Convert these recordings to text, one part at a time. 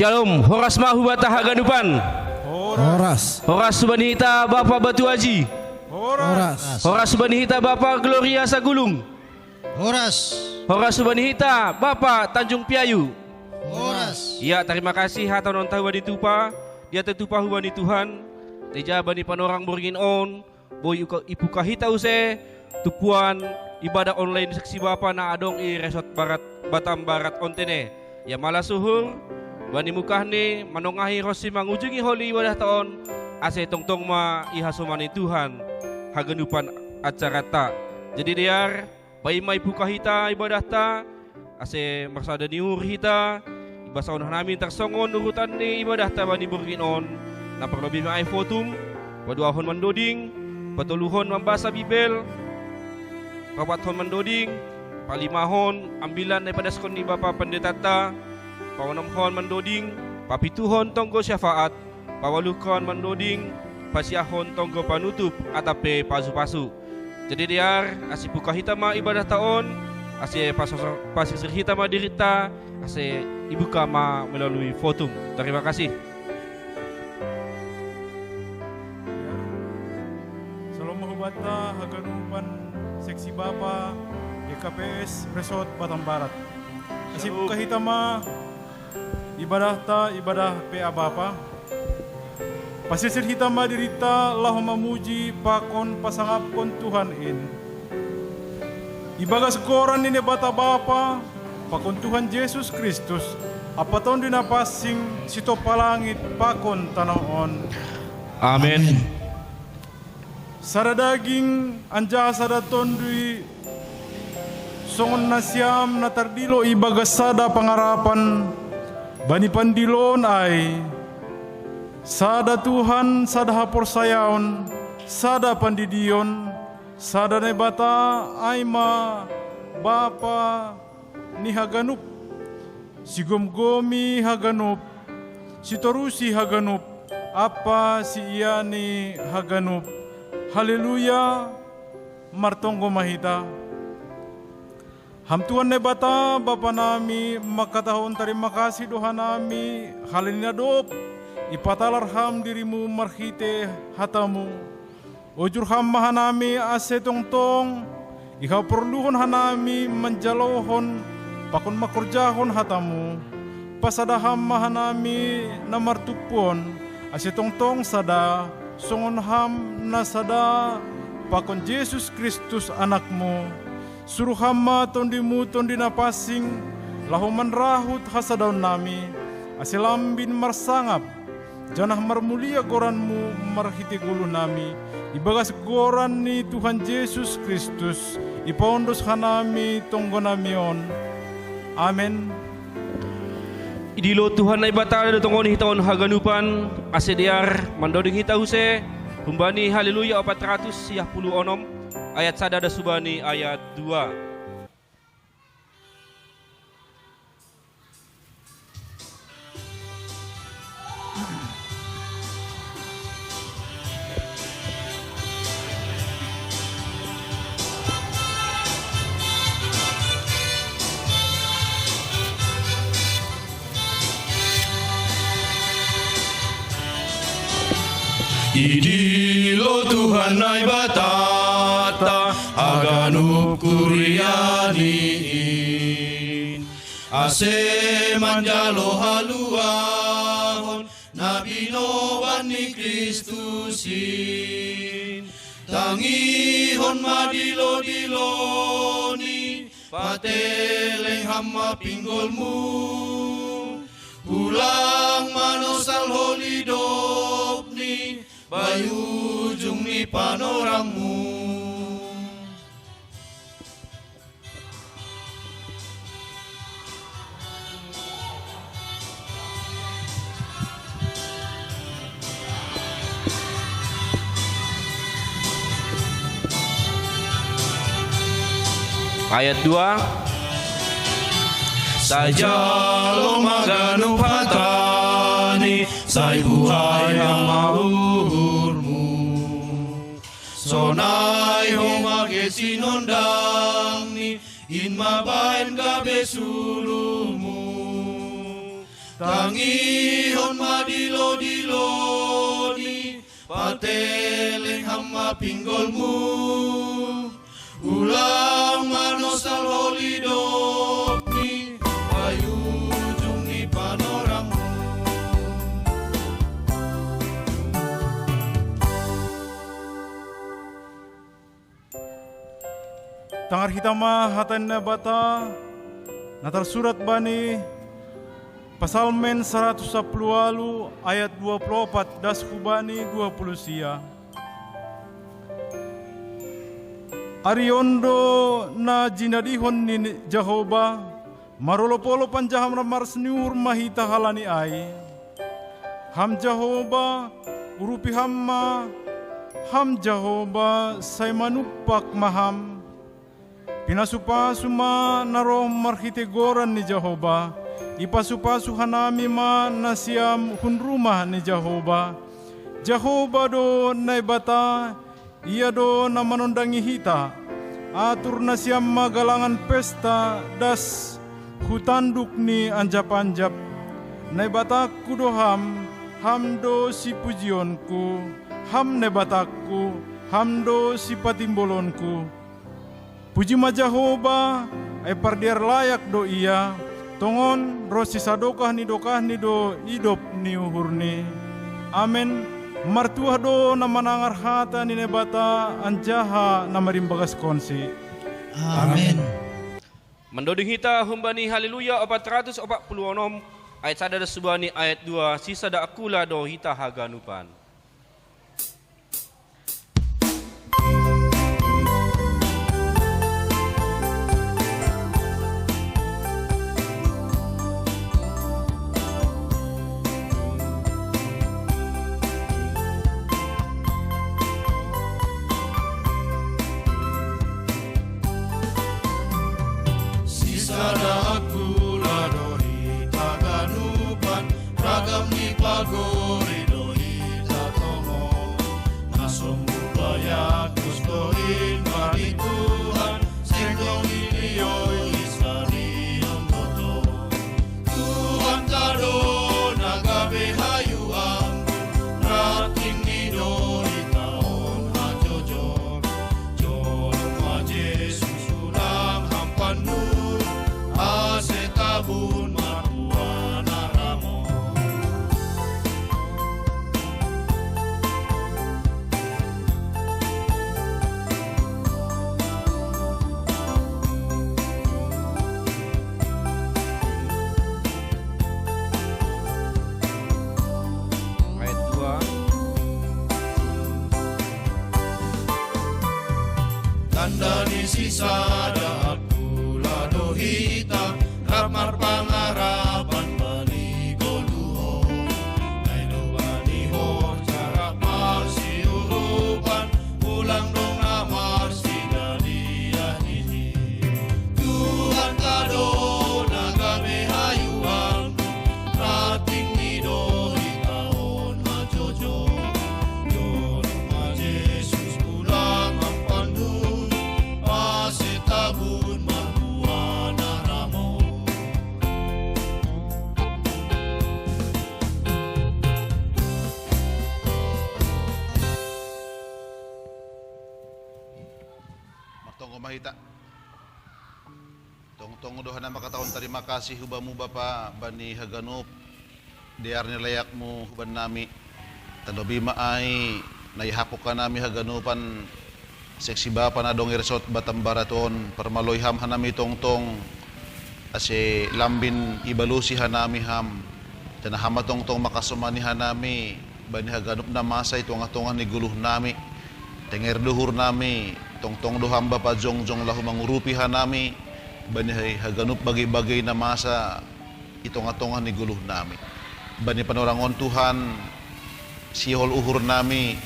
Shalom, horas mahubata haganupan. Horas Subanihita Bapak Batu Haji. Horas Subanihita Bapak Gloria Sagulung. Horas Subanihita Bapak Tanjung Piayu. Ya, terima kasih hata non tahu bani tupa. Dia tetupa hubani Tuhan. Teja bani panorang borgin on. Boy ipu kahita use. Tupuan ibadah online seksi Bapak na adong i resort barat Batam Barat ontene. Ya malah suhur. Bani mukah ni manongahi rosi mangujungi holi ibadah taon ase tongtong ma ihasumani Tuhan hagenupan acara ta. Jadi diar pai mai buka hita ibadah ta ase maksada niur hita ibasa on namin tersongon urutan ni ibadah ta bani burginon na perlebih mai fotum paduahon mandoding patuluhon membasa bibel papathon mandoding palimahon ambilan daripada skon di Bapa Pendeta ta pawanomhon mandoding, papituhon tonggo syafaat, pawalukon mandoding, pasiahon tonggo panutup atape pasu-pasu. Jadi diar asi buka hitama ibadah taon, asi pasisir hitama dirita, asi ibuka ma melalui fotum. Terima kasih. Salam mahubata haganupan seksi Bapa YKPS Resort Batam Barat. Asi buka hitama ibadah PA Bapa. Pasisir hitam madirita lahu memuji pakon pasangapkon Tuhan in. Ibaga sekoran ini bata Bapa pakon Tuhan Yesus Kristus. Apa tahun dinapasing sito palangit pakon tanaon. Amin. Sada daging anja sada tondui songon nasyam natardilo ibaga sada pangarapan bani pandilon ay sada Tuhan sada hapor sayaon sada pandidion sada nebata ay ma Bapa ni haganup sigomgomi haganup sitorusi haganup apa si iya ni haganup haleluya martonggo mahita. Hamtuan ne bata Bapa nami makatahon terima kasih doa nami halina dop ipatalar ham dirimu marhite hatamu ojur ham mahanami ase tongtong ikaw perluhon hanami menjalohon pakon makurjahon hatamu pasadaham mahanami namartupon ase tongtong sada songon ham na sada pakon Yesus Kristus anakmu. Suruh hamba tondimu tondina pasing lahuman rahut hasadaun nami asilambin marsangap janah marmulia goranmu marhiti gulu nami ibagas goran ni Tuhan Yesus Kristus ipaondos hanami tonggo namion amen. Idilo Tuhan na ibata na tonggon hitaon haganupan asediar mandoding hitause humbani haleluya 410 ayat sadada subani ayat 2. Idilo Tuhan ay batata aganup kurianiin ase manjalo haluahon nabinowan ni Kristusin tangihon madilo-diloni pateleng hamma pinggolmu ulang manosal holidopni bayu jungni panorangmu. Ayat 2. Saja lo maganu patani say buhay ang mauhurmu sonay humage sinondang ni in mabayan gabe sulumu Tangihon madilo-diloni, pateleng hamma pinggolmu. Ulang manosal holidoni, payujung ni panorangmu. Tangar hitama hatan na bata, natar surat bani Pasalmen 110 ayat 24 das kubani 20 sia. Ariondo na jinadihon ni Jehovah, marolopolo panjaham ramar seniur mahita halani ai. Ham Jehovah, urupi hamma, ham Jehovah, say manupak maham. Pinasupa-suma naroh marhitegoran ni Jehovah, ipasupasu hanami ma nasiam hunrumah ni Jehovah. Jehovah do naibata, ia do na manondangi hita, atur nasiam magalangan pesta das hutanduk ni anjap-anjap. Naibataku do ham do si pujionku, ham naibataku, ham do si patimbolonku. Puji ma Jehovah, ay pardiar layak do ia, tongon rosi sadokah ni do idop ni uhurni. Amen. Martuah do na manangar hata ni nebata anjaha na marimbagas konsi. Amin. Mendoding hita humbani haleluya 446 ayat sadada subani ayat 2 sisa da akula do hita haganupan. Sada aku ladori taganupan, ragam ni pagori doi tatomo. Nasumbu bayak gustoin mari Tuhan, sengkong iliyoy isari amboto. Tuhan kado nagabe hayuang, rating ni doi taon hajojor. Jolong ma Jesus ulang hampanu, asetabun mapuana ramo. Ayat 2. Tanda ni sisada aku lado hita, ramar pangarapan baligo luho. Naino baliho cara marsi urupan, ulang dong na marsi dari ahini. Tuhan kado nagabe hayuang, rating ni doi taon majojo. Jorong ma Jesus ulang ampandu, asetabun mahuana ramo. Magtong kumahita. Tong dohan na makataon terima kasih hubamu Bapa bani haganup. Diar nilayak mo huban nami. Tanobi maay naihapok ka nami haganupan. Seksi Bapa na dong iresot Batam Baraton. Permaloy ham hanami tong ase lambin ibalusi hanami ham. Tanahama tong makasumani hanami. Bani haganup na masay tunga-tunga ni guluh nami. Tenger duhur nami. Tong doham Bapa jong lahu mangurupi hanami. Bani haganup bagay-bagay na masa itonga-tonga ni guluh nami. Bani panorangon Tuhan sihol uhur nami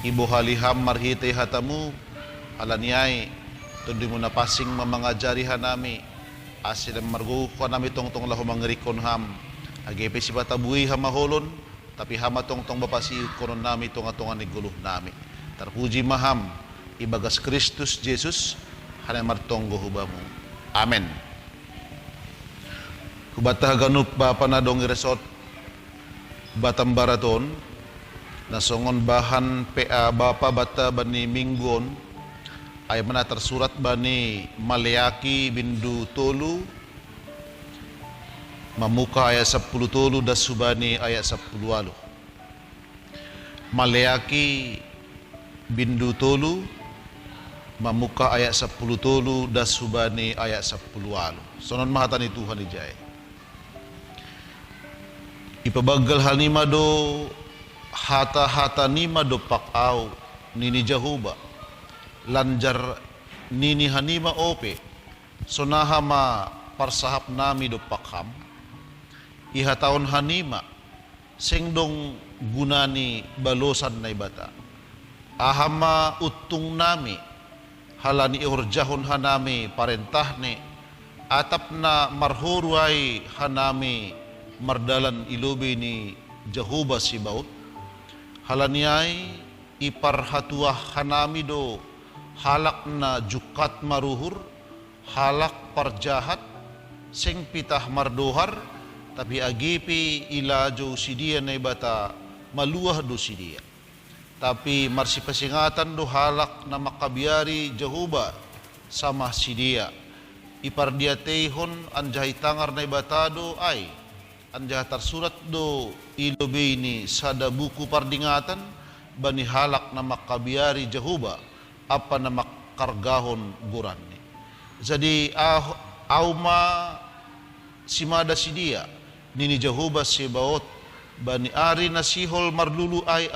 ibo haliham marhite hatamu alaniay tundi mo na pasing mamangajari hanami asil margo ko nami tong lahu mangrikon ham agepe si batabuhi hamaholon tapi hama tong Bapa si konon nami tonga-tonga ni guluh nami tarpuji maham ibagas Kristus Jesus hanay martonggo hubamu. Amen. Hubata ganup bapa na dong resort Batam Baraton nasongon bahan PA bapa bata bani minggon ay mana tersurat bani Maleaki bindu tolu mamuka ayat 10 tolu das subani ayat 10 alu. Maleaki bindu tolu mamuka ayat 10 tolu das subani ayat 10 alu. Sonon mahatani Tuhan ijay. Ipabagal hanima do hata nima do pakau nini Jahuba lanjar nini hanima ope sonaha ma parsahap nami do pakham iha taon hanima sengdong gunani balosan na ibata ahama utung nami halani ihurjahon hanami parentahne atap na marhuruay hanami mardalan ilobe ni Jahuba si baut halaniay iparhatuah hanami do halak na jukat maruhur halak parjahat sing pitah mardohar tapi agipi ilajo sidia na ibata maluah do sidia tapi marsipasingatan do halak na makabiari Jahuba sama sidia ipardiatehon anjay tangar na ibata do ay anjah tersurat do ilobe ini sada buku pardingatan bani halak na makabiari Jahuba apa na makargahon guranni. Jadi auma simada sidia nini Jahuba sibaot bani ari nasihol marlulu ay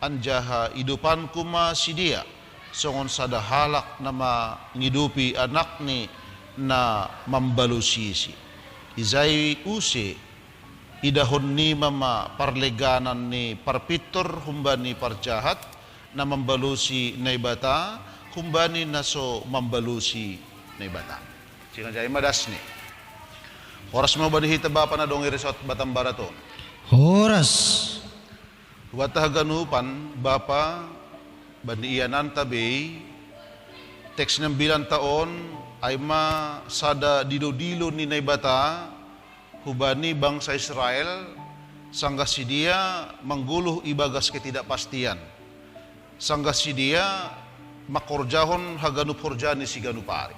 anjaha idupan kuma sidia songon sada halak na mangidupi anak ni na mambalusisi. Izay use idahon ni mama parleganan ni parpitor humbani parjahat na mambalusi na ibata humbani na so mambalusi na ibata. Sino jay madas ni. Oras mo ba hita bapa na dong iresot Batam Baraton? Oras. Watah ganupan bapa bani iyanan tabi teks ng 9 taon ay sada dilo-dilo ni naibata hubani bangsa Israel sangga sidia mangguluh ibagas ketidakpastian sangga sidia makorjahon haganup horjani si ganupari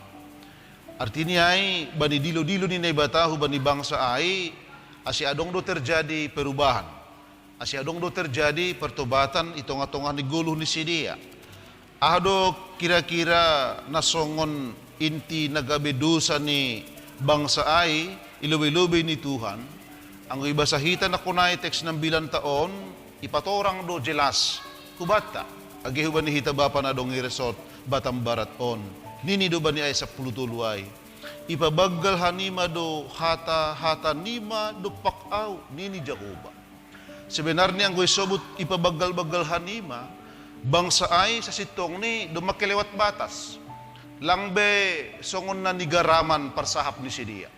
artinya ay bani dilo-dilo ni naibata hubani bangsa ay asi adong do terjadi perubahan asi adong do terjadi pertobatan itonga-tonga ni guluh ni sidia ahdo kira-kira nasongon inti nagabedusa ni bangsa ay ilubi-lubi ni Tuhan ang ibasahitan na kunay teks ng 9 taon ipatorang do jelas hubata agi huban ni hita bapa na dong iresot Batam Baraton nini do ba ni ay 10 tuluay ipabaggal hanima do hata nima do pakaw nini Jahuba sebenarnya ang sobut ipabaggal-baggal hanima bangsa ay sa sitong ni do makilewat batas langbe songon na nigaraman parsahap ni sidia.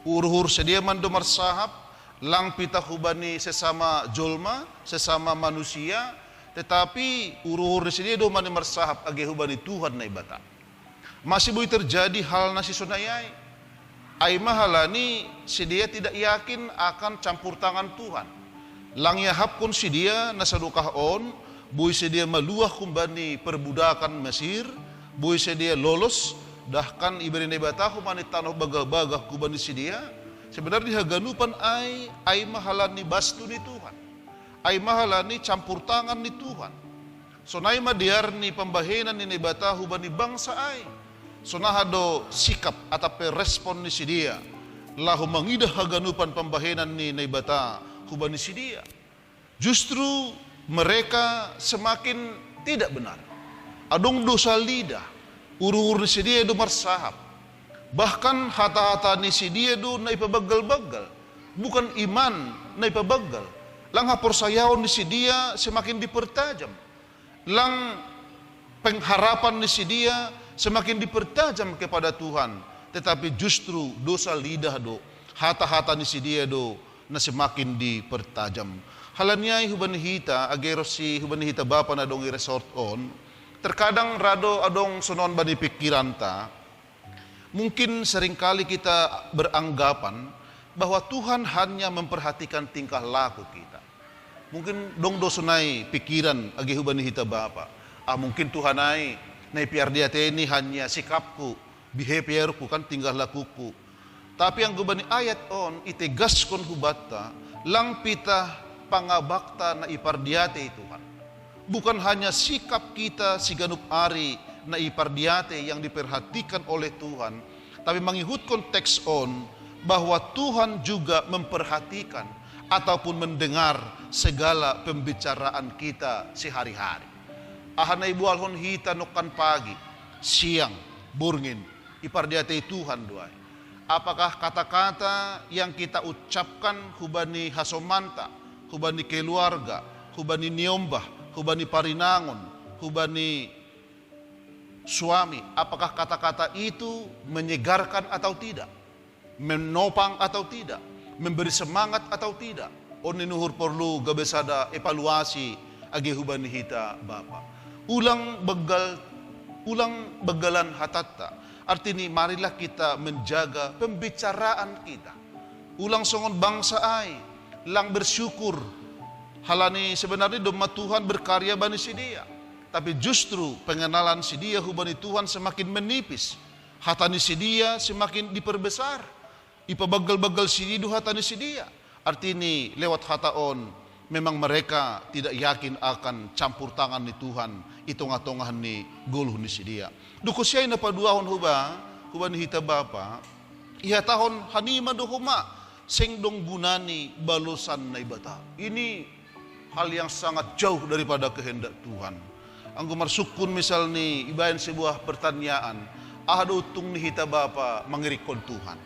Uruhur sedia man do marsahap lang pitahubani sesama jolma, sesama manusia, tetapi uruhur ni sidia do man marsahap age hubani Tuhan na ibata. Masih boleh terjadi hal nasi sunayay. Ay mahalani sidia tidak yakin akan campur tangan Tuhan. Lang yahap kun sidia nasadukahon, buy sidia maluah kumbani perbudakan Mesir, buy sedia lolos dahkan iberi nebata humani tanah bagah-bagah kubani sidia sebenarnya haganupan ay mahalan ni bastu ni Tuhan ay mahalan ni campur tangan ni Tuhan sonay madiar ni pambahenan ni nebata hubani bangsa ay sonahado sikap atape respon ni sidia lahu mangidah haganupan pambahenan ni nebata hubani sidia justru mereka semakin tidak benar adong dosa lidah urur ni sidia do marsahap bahkan hata-hata ni sidia do na ipabagal-bagal bukan iman na ipabagal lang haporsayaon ni sidia semakin dipertajam lang pengharapan ni sidia semakin dipertajam kepada Tuhan tetapi justru dosa lidah do hata-hata ni sidia do na semakin dipertajam halanyay huban hita ageros si huban hita bapa na dong i-resort on terkadang rado adong sonon bani pikiran ta mungkin seringkali kita beranggapan bahwa Tuhan hanya memperhatikan tingkah laku kita. Mungkin dong dosunai pikiran agi hubani hita Bapa. Mungkin Tuhan ai nai piardiate ini hanya sikapku, behaviorku kan tingkah lakuku. Tapi yang gubani ayat on itegas kon hubata lang pita pangabakta na ipardiate Tuhan. Bukan hanya sikap kita siganup ari na ipardiate yang diperhatikan oleh Tuhan, tapi mengikut konteks on bahwa Tuhan juga memperhatikan ataupun mendengar segala pembicaraan kita sehari-hari. Ahanay bualhon hita nukan pagi, siang, burngin, ipardiate Tuhan duay. Apakah kata-kata yang kita ucapkan hubani hasomanta, hubani keluarga, hubani niombah, hubani parinangon, hubani suami, apakah kata-kata itu menyegarkan atau tidak, menopang atau tidak, memberi semangat atau tidak? Oninuhur perlu gabesada evaluasi agi hubani hita Bapa. Ulang begalan hatatta. Artinya marilah kita menjaga pembicaraan kita. Ulang songon bangsa ai, lang bersyukur. Halani sebenarnya doma Tuhan berkarya bani si dia. Tapi justru pengenalan si dia hubani Tuhan semakin menipis. Hatani si dia semakin diperbesar. Ipabagal-bagal si dia hatani si dia. Artinya lewat hataon memang mereka tidak yakin akan campur tangan ni Tuhan. Itong-atongahan ni guluh ni si dia. Dukusyay na paduahon huban hita Bapa, iha tahon hanima dohuma, sengdong gunani balosan na ibata. Ini hal yang sangat jauh daripada kehendak Tuhan. Ang gumarsukun misal ni ibayan sebuah pertanyaan, ahado utung ni hita Bapa mangirikon Tuhan.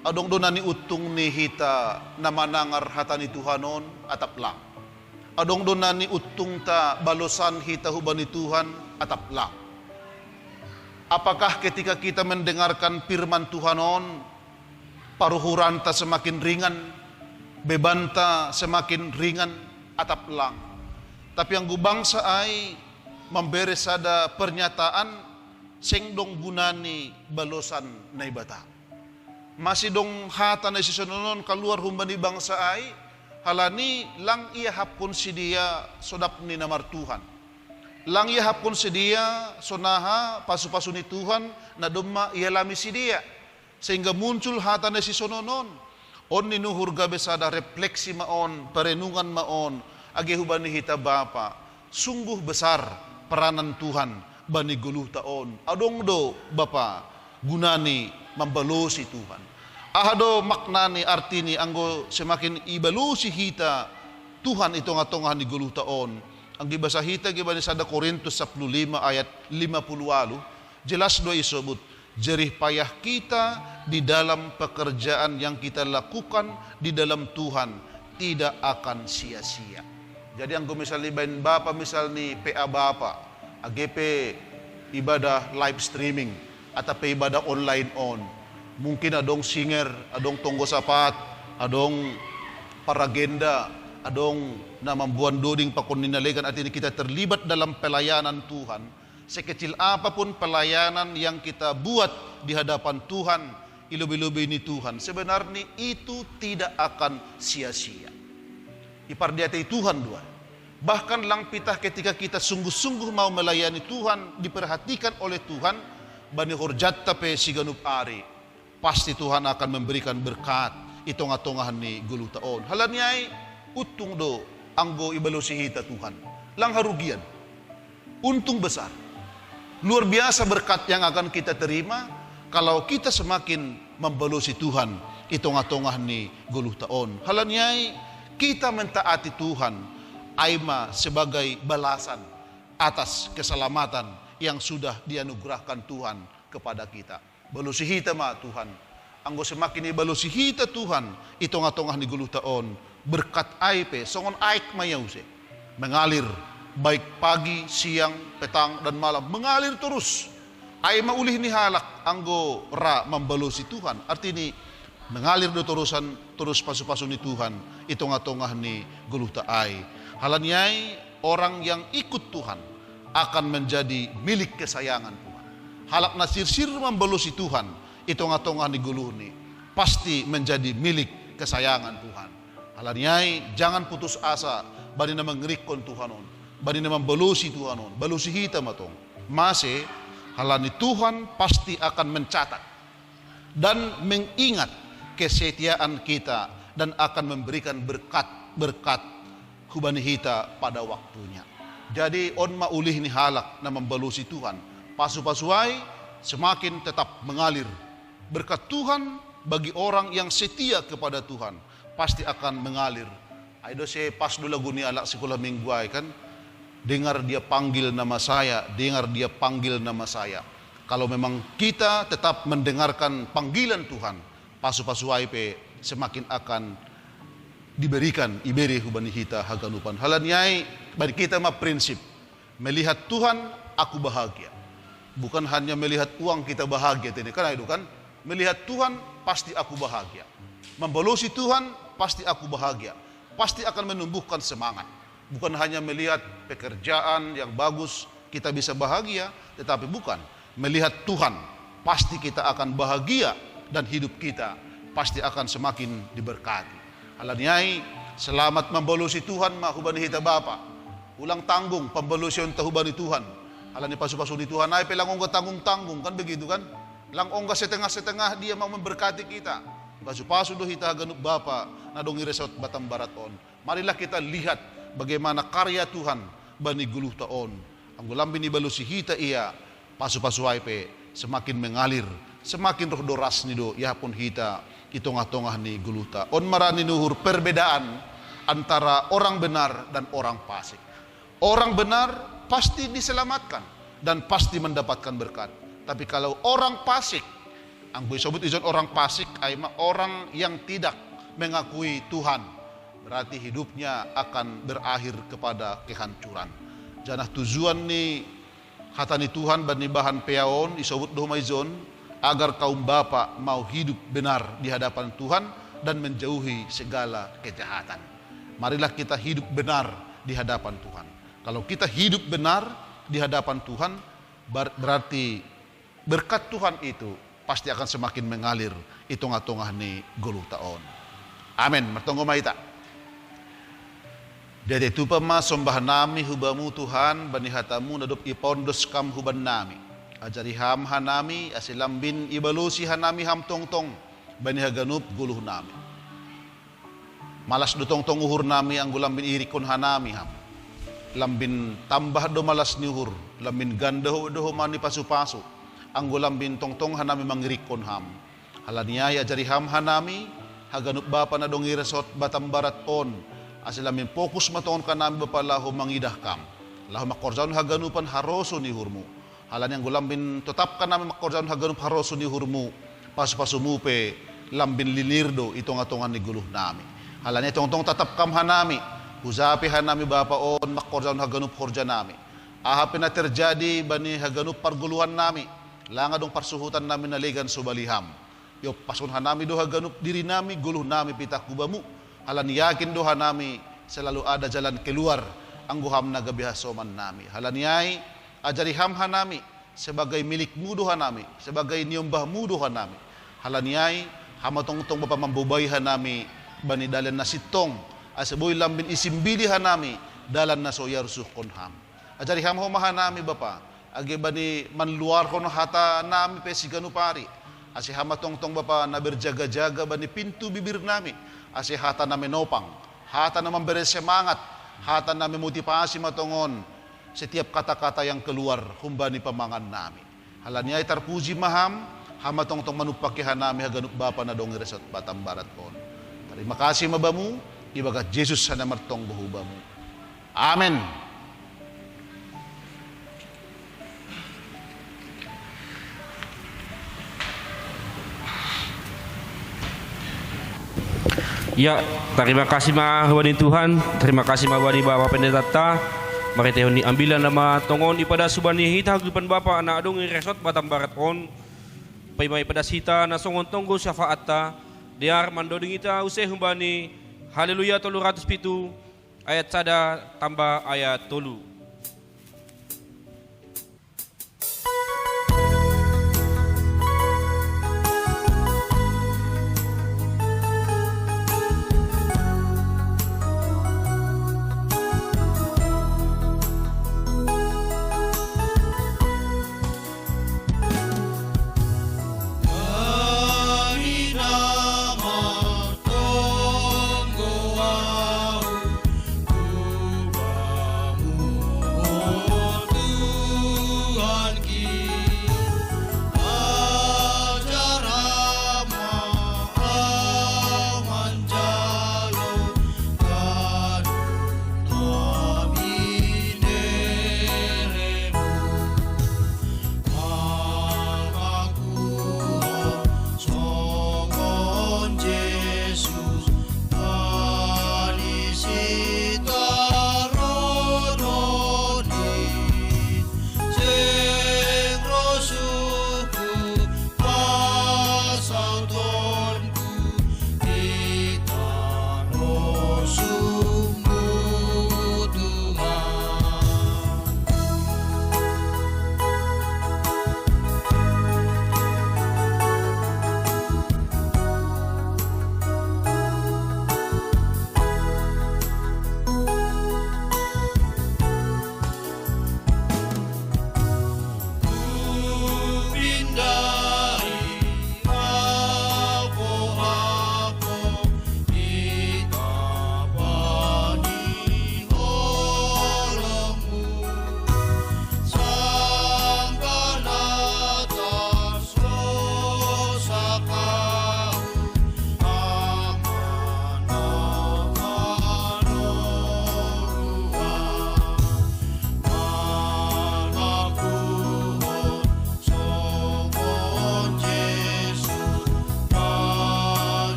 Adong donani utung ni hita na manangar hatani Tuhanon atap lang. Adong donani utung ta balosan hita huban ni Tuhan atap lang. Apakah ketika kita mendengarkan firman Tuhanon, paruhuran ta semakin ringan, beban ta semakin ringan, atap lang. Tapi ang gubangsa ay memberes ada pernyataan sengdong gunani balosan na ibata. Masih dong hata na sisununon kaluar humbani bangsa ay halani lang iya hapon si dia sodap ni namar Tuhan. Lang iya hapon si dia sonaha pasu-pasu ni Tuhan na dumma ialami si dia. Sehingga muncul hata na sisununon. On ninuhur gabe sada refleksi maon, perenungan maon, agi hubani hita Bapa. Sungguh besar peranan Tuhan bani guluh taon. Adong do Bapa gunani mambalusi Tuhan. Ahado maknani artini anggo semakin ibalusi hita Tuhan itong atongahan ni guluh taon. Ang gibasa hita gibani sada Korintus 15 ayat 58 jelas do isebut jerih payah kita di dalam pekerjaan yang kita lakukan di dalam Tuhan tidak akan sia-sia. Jadi anggo misalnya bain Bapa misal ni PA Bapa AGP ibadah live streaming atau ibadah online on. Mungkin adong singer, adong tonggo sapat, adong paragenda, adong na mambuan doding pakon ninalegan at ini kita terlibat dalam pelayanan Tuhan. Sekecil apapun pelayanan yang kita buat di hadapan Tuhan, ilubi-lubi ini Tuhan, sebenarnya itu tidak akan sia-sia. Ipardiate Tuhan dua. Bahkan lang pitah ketika kita sungguh-sungguh mau melayani Tuhan, diperhatikan oleh Tuhan, bani horjat tape siganup ari. Pasti Tuhan akan memberikan berkat itong-atongahan ni guluh taon. Halanyay utung do anggo ibalusi hita Tuhan. Lang harugian. Untung besar. Luar biasa berkat yang akan kita terima kalau kita semakin membalusi Tuhan itong-atongahan ni guluh taon. Halanyay kita mentaati Tuhan aima sebagai balasan atas keselamatan yang sudah dianugerahkan Tuhan kepada kita. Balusi hita ma Tuhan. Anggo semakin ibalusi hita Tuhan itong-atongah ni guluh taon berkat aipe songon aik mayause mengalir baik pagi, siang, petang dan malam mengalir terus. Ai maulih ni halak anggo ra membalusi Tuhan. Artinya mengalir do terusan terus pasu-pasu ni Tuhan itong-atongah ni guluh taai. Halanyai orang yang ikut Tuhan akan menjadi milik kesayangan Tuhan. Halak na sirsir membalusi Tuhan itong-atongah ni guluh ni pasti menjadi milik kesayangan Tuhan. Halaniai jangan putus asa bani na mangrikon Tuhanon, bani na membelusi Tuhanon, belusi hitam atong. Masih halani Tuhan pasti akan mencatat dan mengingat kesetiaan kita dan akan memberikan berkat-berkat hubani hita pada waktunya. Jadi on maulih ni halak na membelusi Tuhan, pasu-pasuai semakin tetap mengalir. Berkat Tuhan bagi orang yang setia kepada Tuhan pasti akan mengalir. Aido se pas dulu lagu ni alak sekolah mingguai kan, dengar dia panggil nama saya, dengar dia panggil nama saya. Kalau memang kita tetap mendengarkan panggilan Tuhan, pasu-pasuai pe semakin akan diberikan iberi hubani hita haganupan. Halaniai bagi kita mah prinsip melihat Tuhan aku bahagia. Bukan hanya melihat uang kita bahagia ini kan itu kan. Melihat Tuhan pasti aku bahagia. Membelusi Tuhan pasti aku bahagia. Pasti akan menumbuhkan semangat. Bukan hanya melihat pekerjaan yang bagus kita bisa bahagia, tetapi bukan melihat Tuhan pasti kita akan bahagia dan hidup kita pasti akan semakin diberkati. Alaniai selamat membelusi Tuhan mahubani hita Bapa. Ulang tanggung pembelusion tahubani Tuhan. Alani pasu-pasu di Tuhan ay pelang ongga tanggung-tanggung kan begitu kan? Lang ongga setengah-setengah dia mau memberkati kita. Pasu-pasu do hita ganup Bapa na dongi resort Batam Barat on. Marilah kita lihat bagaimana karya Tuhan bani guluh taon. Ang gulambi ni balusi hita iya pasu-pasu ay pe semakin mengalir, semakin roh doras ni do ya pun hita itong-atongah ni guluta. On marani nuhur perbedaan antara orang benar dan orang fasik. Orang benar pasti diselamatkan dan pasti mendapatkan berkat. Tapi kalau orang fasik, ang gue sebut izon orang fasik ay orang yang tidak mengakui Tuhan, berarti hidupnya akan berakhir kepada kehancuran. Janah tujuan ni hatani Tuhan bani bahan peaon isobut domaizon agar kaum bapa mau hidup benar di hadapan Tuhan dan menjauhi segala kejahatan. Marilah kita hidup benar di hadapan Tuhan. Kalau kita hidup benar di hadapan Tuhan, berarti berkat Tuhan itu pasti akan semakin mengalir itong-atongah ni guluh taon. Amin. Mertonggo maita. Dede tu pama sombah nami hubamu Tuhan bani hatamu nadup ipondos kam huban nami. Ajari ham hanami asilambin ibalusi hanami ham tongtong bani haganup guluh nami. Malas do tongtong uhur nami ang gulambin irikon hanami ham. Lambin tambah do malas ni uhur, lambin ganda do mani pasu-pasu. Ang gulambin tongtong hanami mangirikon ham. Halaniya ajari ham hanami haganup Bapa na dongi resort Batam Barat on. Asilamin fokus maton ka namin bapalaho mangidah kam. Laho makorjaon haganupan haroso ni hurmu. Halan yang gulambin tetap ka namin makorjaon haganup haroso ni hurmu. Pasu-pasu mupe lambin linirdo itong atongan ni guluh nami. Halan itong tatap kam hanami. Huzapi hanami Bapa on makorjaon haganup horja nami. Ahapin na terjadi bani haganup parguluhan nami. Langa dong parsuhutan namin naligan subaliham. Yo pasun hanami do haganup diri nami guluh nami pitak kubamu. Halan yakin doha nami selalu ada jalan keluar ang guham na gabihasoman nami. Halan yai ajari hamha nami sebagai milikmu doha nami, sebagai niyumbahmu doha nami. Halan yai hamatong-tong bapa mambubayhan nami bani dalan na sitong asaboy lambin isimbilihan nami dalan na soyar suhkon ham. Ajari hamho maha nami bapa agi bani manluar kono hata nami pe siganu pari. Asi hamatong-tong bapa na berjaga-jaga bani pintu bibir nami. Asi hata na menopang, hata na memberi semangat, hata na memotivasi matongon setiap kata-kata yang keluar humbani pamangan nami. Halaniay tarpuji maham, hamatong-tong manupakihan nami haganup Bapa na dongi resort Batam Barat kon. Terima kasih mabamu, ibagat Jesus sa namartong buhubamu. Amen. Ya, terima kasih mahwani Tuhan, terima kasih mahwani Bapak Pendeta. Mari tehon ni ambilan nama tongon ipada subani hita hagupan Bapa anak adong resort Batam Barat on. Paimay pada sita na songon tonggo syafaata diar mandoding ita usai humbani haleluya 307 ayat sada tambah ayat 3.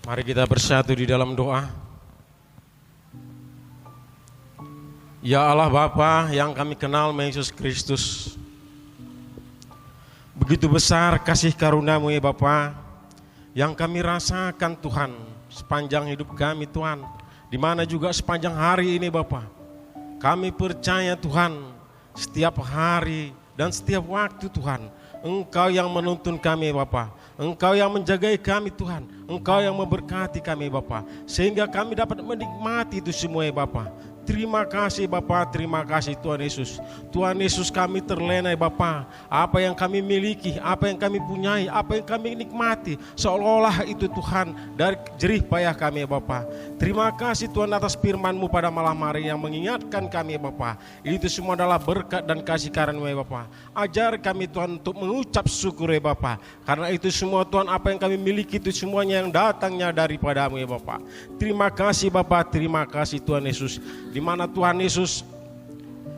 Mari kita bersatu di dalam doa. Ya Allah Bapa yang kami kenal Yesus Kristus, begitu besar kasih karunia-Mu ya Bapa, yang kami rasakan Tuhan sepanjang hidup kami Tuhan, di mana juga sepanjang hari ini Bapa. Kami percaya Tuhan, setiap hari dan setiap waktu Tuhan, Engkau yang menuntun kami Bapa, Engkau yang menjagai kami Tuhan, Engkau yang memberkati kami Bapa, sehingga kami dapat menikmati itu semua ya Bapa. Terima kasih Bapa, terima kasih Tuhan Yesus. Tuhan Yesus, kami terlena Bapa. Apa yang kami miliki, apa yang kami punyai, apa yang kami nikmati, seolah-olah itu Tuhan dari jerih payah kami Bapa. Terima kasih Tuhan atas firman-Mu pada malam hari yang mengingatkan kami Bapa. Itu semua adalah berkat dan kasih karunia Bapa. Ajar kami Tuhan untuk mengucap syukur ya Bapa. Karena itu semua Tuhan, apa yang kami miliki itu semuanya yang datangnya daripada-Mu ya Bapa. Terima kasih Bapa, terima kasih Tuhan Yesus. Di mana Tuhan Yesus,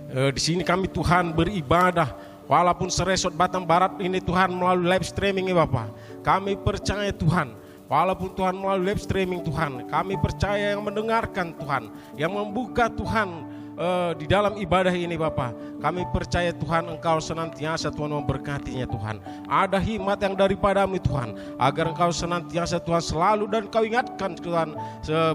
di sini kami Tuhan beribadah, walaupun seresot Batang Barat ini Tuhan melalui live streaming ya Bapak. Kami percaya Tuhan, walaupun Tuhan melalui live streaming Tuhan, kami percaya yang mendengarkan Tuhan, yang membuka Tuhan di dalam ibadah ini Bapak. Kami percaya Tuhan Engkau senantiasa Tuhan memberkatinya Tuhan. Ada hikmat yang daripada-Mu Tuhan, agar Engkau senantiasa Tuhan selalu, dan Kau ingatkan Tuhan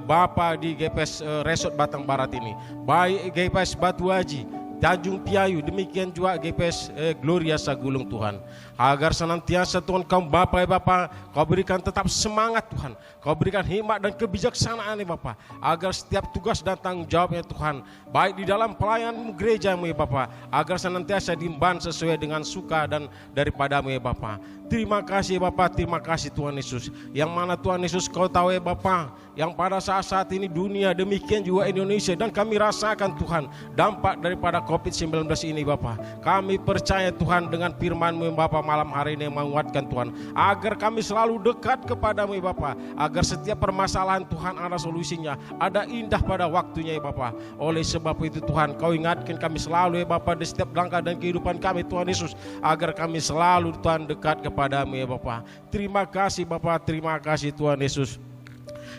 Bapak di GPS Resort Batang Barat ini, baik GPS Batu Haji, Tanjung Piayu, demikian juga GPS Gloria Sagulung Tuhan. Agar senantiasa Tuhan Kau Bapa ya Bapa, Kau berikan tetap semangat Tuhan, Kau berikan hikmat dan kebijaksanaan ya Bapa, agar setiap tugas dan tanggung jawabnya Tuhan, baik di dalam pelayanan gereja-Mu ya Bapa, agar senantiasa diemban sesuai dengan suka dan daripada-Mu ya Bapa. Terima kasih Bapa, terima kasih Tuhan Yesus. Yang mana Tuhan Yesus Kau tahu ya Bapa, yang pada saat-saat ini dunia, demikian juga Indonesia, dan kami rasakan Tuhan dampak daripada COVID-19 ini Bapa. Kami percaya Tuhan dengan firman-Mu Bapa malam hari ini menguatkan Tuhan, agar kami selalu dekat kepada-Mu ya Bapa, agar setiap permasalahan Tuhan ada solusinya, ada indah pada waktunya ya Bapa. Oleh sebab itu Tuhan, Kau ingatkan kami selalu ya Bapa di setiap langkah dan kehidupan kami Tuhan Yesus, agar kami selalu Tuhan dekat kepada-Mu ya Bapa. Terima kasih Bapa, terima kasih Tuhan Yesus.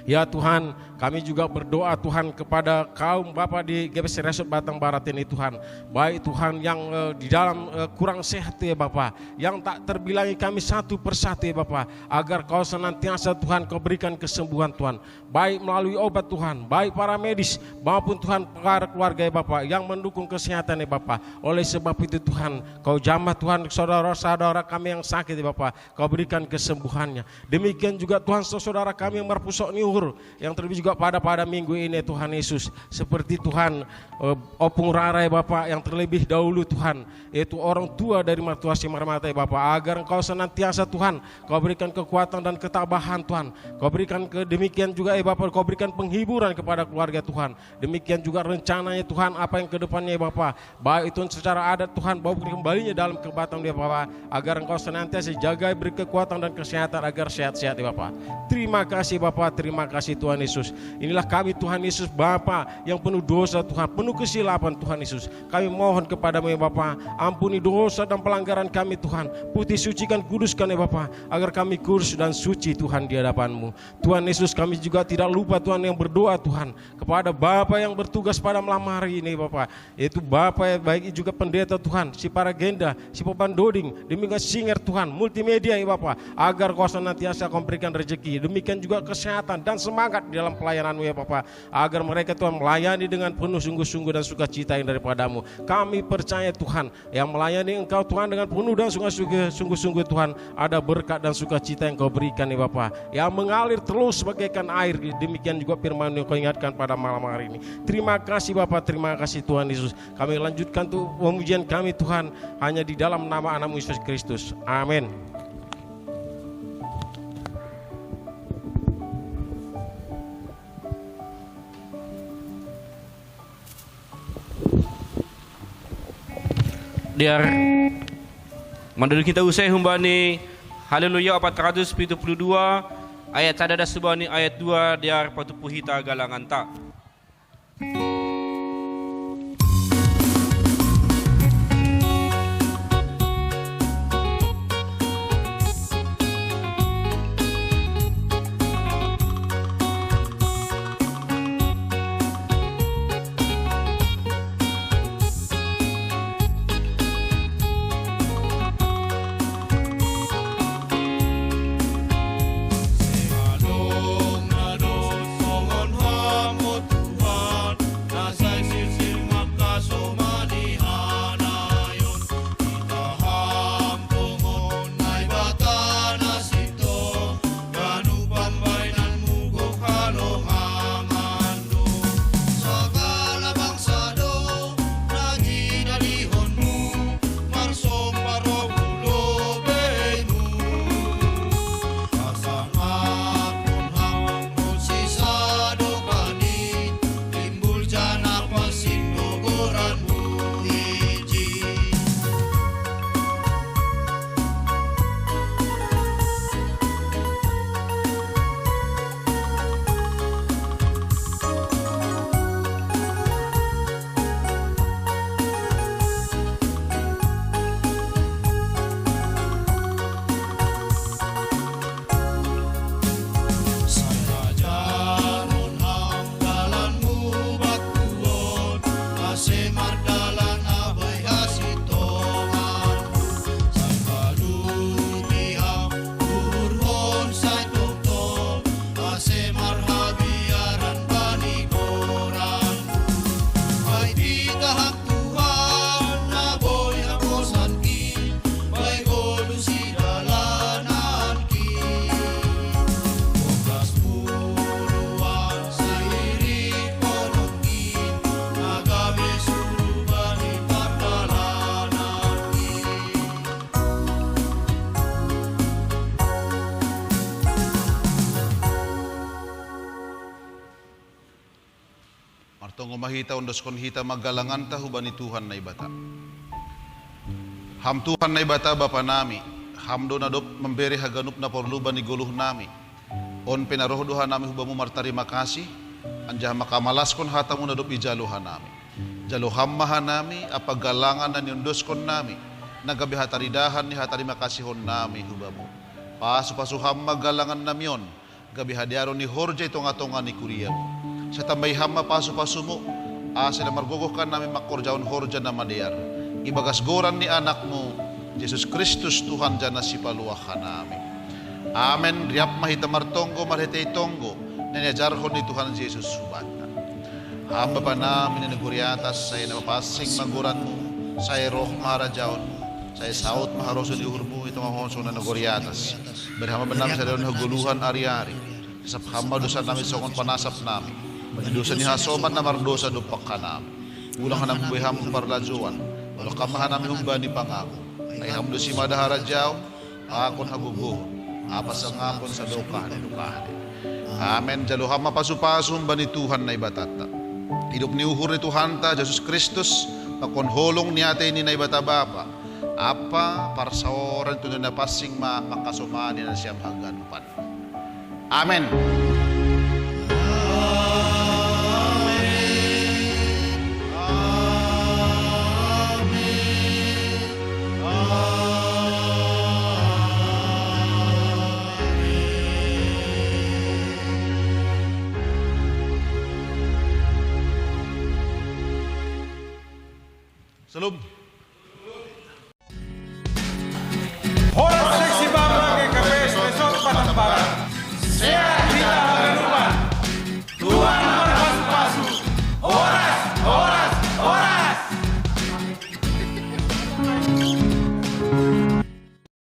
Ya Tuhan, kami juga berdoa Tuhan kepada kaum Bapa di GBC Resort Batang Barat ini Tuhan. Baik Tuhan yang di dalam kurang sehat ya Bapa, yang tak terbilangi kami satu persatu ya Bapa, agar Kau senantiasa Tuhan Kau berikan kesembuhan Tuhan, baik melalui obat Tuhan, baik para medis maupun Tuhan para keluarga ya Bapa yang mendukung kesehatan ya Bapa. Oleh sebab itu Tuhan, Kau jamah Tuhan saudara-saudara kami yang sakit ya Bapa, Kau berikan kesembuhannya. Demikian juga Tuhan saudara kami yang merpusok niuhur, yang terlebih juga pada minggu ini Tuhan Yesus, seperti Tuhan Opung Rara ya Bapak, yang terlebih dahulu Tuhan, yaitu orang tua dari mertua si Marmata ya Bapak, agar Engkau senantiasa Tuhan Kau berikan kekuatan dan ketabahan Tuhan, Kau berikan demikian juga ya Bapak, Kau berikan penghiburan kepada keluarga Tuhan. Demikian juga rencananya Tuhan, apa yang kedepannya ya Bapak, baik itu secara adat Tuhan, bawa kembalinya dalam kebatan ya Bapak, agar Engkau senantiasa jaga, beri kekuatan dan kesehatan agar sehat-sehat ya Bapak. Terima kasih Bapak, terima kasih Tuhan Yesus. Inilah kami Tuhan Yesus Bapa yang penuh dosa Tuhan, penuh kesilapan Tuhan Yesus. Kami mohon kepada-Mu ya Bapa, ampuni dosa dan pelanggaran kami Tuhan, putih sucikan, kuduskan ya Bapa, agar kami kudus dan suci Tuhan di hadapan-Mu. Tuhan Yesus, kami juga tidak lupa Tuhan yang berdoa Tuhan kepada Bapa yang bertugas pada malam hari ini Bapa, yaitu Bapa ya, baik juga pendeta Tuhan, si Paragenda, si Popan Doding, demikian singer Tuhan, multimedia ya Bapa, agar Kau senantiasa Kau berikan rezeki, demikian juga kesehatan dan semangat di dalam pelayanan-Mu ya Bapa, agar mereka Tuhan melayani dengan penuh sungguh-sungguh dan sukacita yang daripada-Mu. Kami percaya Tuhan, yang melayani Engkau Tuhan dengan penuh dan sungguh-sungguh Tuhan, ada berkat dan sukacita yang Kau berikan ya Bapa, yang mengalir terus bagaikan air. Demikian juga firman yang Kau ingatkan pada malam hari ini. Terima kasih Bapa, terima kasih Tuhan Yesus. Kami lanjutkan tuh pemujian kami Tuhan hanya di dalam nama anak-Mu Yesus Kristus. Amin. Diar mandul kita usai humbani Haleluya 472 ayat cadada subani ayat 2 diar patupuhita galangan tak. Tunggu mahita undos kon hita magalangan ta hubani Tuhan na ibata. Ham Tuhan na ibata Bapa nami. Hamdo na dop memberi haganup na porluban ni guluh nami. On penaroh doha nami hubamu martarima kasih. Anjah makamalas kon hatamu na dop ijaluhan nami. Jaluham maha nami apa galangan na niundos kon nami. Nagabi hataridahan ni hatarima kasihon nami hubamu. Pasu-pasuham magalangan namion. Gabi hadiaron ni horja itonga-tonga ni kuriamu. Sa tambay hama pasu-pasumo, sila margogoh ka namin makorjaon horja na madiar. Ibagasgoran ni anak mo, Jesus Kristus Tuhan dyan na sipaluahan namin. Amen. Riap mahita martonggo, marhitay tonggo, nanyajarhon ni Tuhan Jesus subata. Hamba pa namin na naguriatas, say napapasing maguran mo, say roh maharajaon mo, say saot maharoso di uhur mo, itong ahonso na naguriatas. Berhama ba namin sa daon haguluhan ari-ari, sa hamba dosa namin sa kong panasap namin. Dosa ni hasoman na mardosa dupak ka namin. Ulang ka ng buham parlajuan. Walang kamahan namin humba ni pangako. Ay hamdo si madaharajaw, akon haguguhon. Apas ang akon sa dukahan. Amen. Jaluham mapasupasum ba ni Tuhan na ibatata. Hidup ni uhur ni Tuhan ta, Jesus Kristus, pakonholong ni ate ni na ibata bapa. Apa parsaoran tunay na pasing makasumani na siyam haganupan. Amen. Salam.